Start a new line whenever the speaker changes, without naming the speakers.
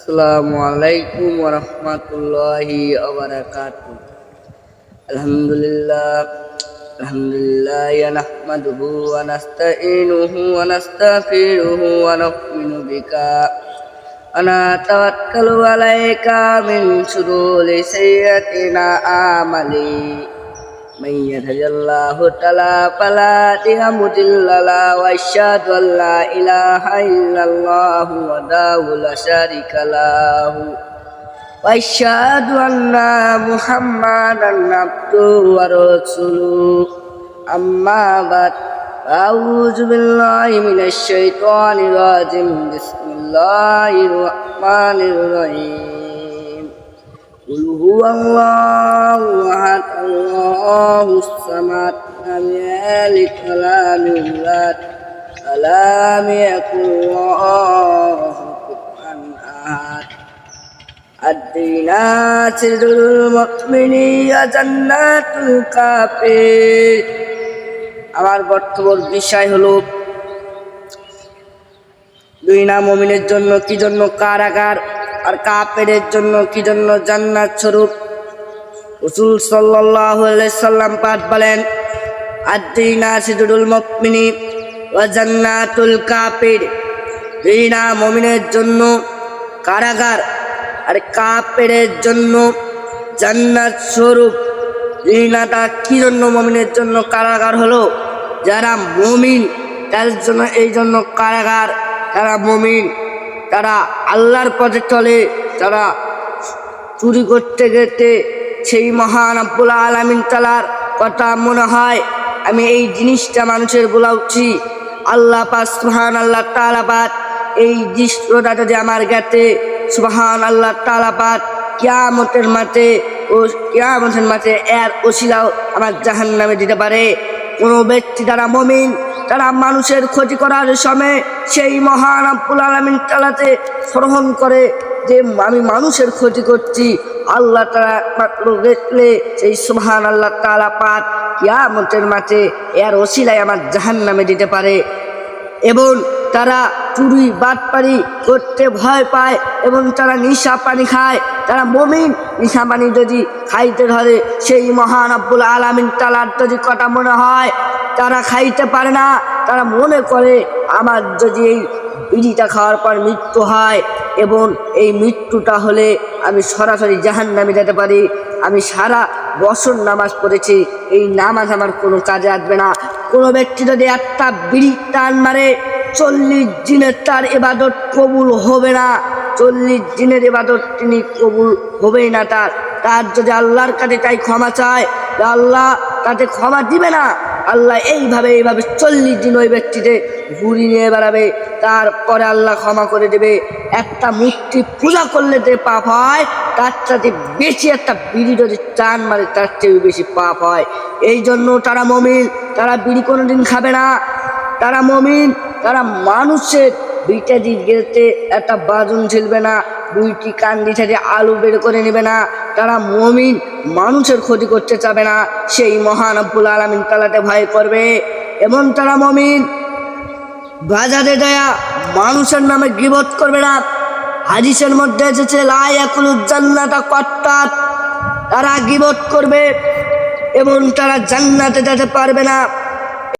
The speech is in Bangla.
আসসালামু আলাইকুম ওয়া রাহমাতুল্লাহি ওয়া বারাকাতুহু। আলহামদুলিল্লাহ নাহমাদুহু ওয়া নাস্তাঈনুহু ওয়া নাস্তাগফিরুহু ওয়া নু'মিনু বিকা ওয়া নাতাওয়াক্কালু আলাইকা মিন শুরুরি sayyi'atina a'mali man yahdihillahu ta'ala fala mudilla lahu wa asyhadu an la ilaha illallah wahdahu la syarika lahu wa asyhadu anna muhammadan abduhu wa rasuluhu amma ba'd. A'udzu billahi minasy syaithanir rajim. Bismillahirrahmanirrahim. Qul huwallahu ahad, Allahus samad, lam yalid wa lam yulad wa lam yakul lahu kufuwan ahad. Ad-dina sirrul mu'mini wa jannatul kafir. আমার বর্তমান বিষয় হলো দুই না মুমিনের জন্য কি জন্য কারাগার আর কাফেরের জন্য কি জন্য জান্নাত স্বরূপ। রাসূল সাল্লাল্লাহু আলাইহি সাল্লাম পাঠ বলেন, আদ-দীনা সিদরুল মুমিনি ওয়া জান্নাতুল কাফির। দুই না মুমিনের জন্য কারাগার আর কাফেরের জন্য জান্নাত স্বরূপ। দুনিয়াটা কি জন্য মুমিনের জন্য কারাগার হলো? যারা মুমিন তাদের জন্য এই জন্য কারাগার। তারা মুমিন, তারা আল্লাহর পথে চলে, তারা চুরি করতে গেতে সেই মহান রব্বুল আলামিন তাআলার কথা মনে হয়। আমি এই জিনিসটা মানুষের বলা উচিত। আল্লাহ পাক সুবহানাল্লাহ তাআলা পাক এই দৃশ্যটা যদি আমার জ্ঞাতে সুবহানাল্লাহ তাআলা পাক কিয়ামতের মাঠে এর ওসিলাও আমার জাহান্নামে দিতে পারে। কোনো ব্যক্তি যারা মুমিন তারা মানুষের ক্ষতি করার সময় সেই মহান রব্বুল আলামিন তাআলাতে স্মরণ করে যে আমি মানুষের ক্ষতি করছি, আল্লাহ তাআলা মাত্র দেখলে সেই সুবহানাল্লাহ তাআলা পাক কিয়ামতের মাঠে এর ওসিলায় আমার জাহান্নামে দিতে পারে। এবং তারা চুরি বাটপারি করতে ভয় পায় এবং তারা নিশা পানি খায়। তারা মুমিন, নিশা পানি যদি খাইতে ধরে সেই মহান রব্বুল আলামিন তাআলার যদি কথা মনে হয়, তারা খাইতে পারে না। তারা মনে করে আমার যদি এই বিড়িটা খাওয়ার পর মৃত্যু হয় এবং এই মৃত্যুটা হলে আমি সরাসরি জাহান্নামে যেতে পারি, আমি সারা বছর নামাজ পড়েছি, এই নামাজ আমার কোনো কাজে আসবে না। কোনো ব্যক্তি যদি একটা বিড়ি টান মারে 40 দিনের তার ইবাদত কবুল হবে না। 40 দিনের ইবাদত তিনি কবুল হবেই না। তার যদি আল্লাহর কাছে তাই ক্ষমা চায়, আল্লাহ তাকে ক্ষমা দিবে না। আল্লাহ এইভাবে 40 দিন ওই ব্যক্তিতে ঘুরি নিয়ে বেড়াবে, তারপরে আল্লাহ ক্ষমা করে দেবে। একটা মূর্তি পূজা করলে যে পাপ হয় তার সাথে বেশি একটা বিড়ি যদি টান মারে তার চেয়ে বেশি পাপ হয়। এই জন্য তারা মুমিন, তারা বিড়ি কোনোদিন খাবে না। তারা মুমিন, তারা মানুষের দুইটা দিক গেতে একটা বাজন ঝেলবে না, দুইটি কান্দি থেকে আলু বের করে নেবে না। তারা মুমিন, মানুষের ক্ষতি করতে চাবে না, সেই মহান রব্বুল আলামিন তাআলাকে ভয় করবে। এবং তারা মুমিন বাজারে দেয়া মানুষের নামে গীবত করবে না। হাদিসের মধ্যে এসেছে লা ইয়াকুলুজ জান্নাতা কাত্তাত। তারা গীবত করবে এবং তারা জান্নাতে যেতে পারবে না।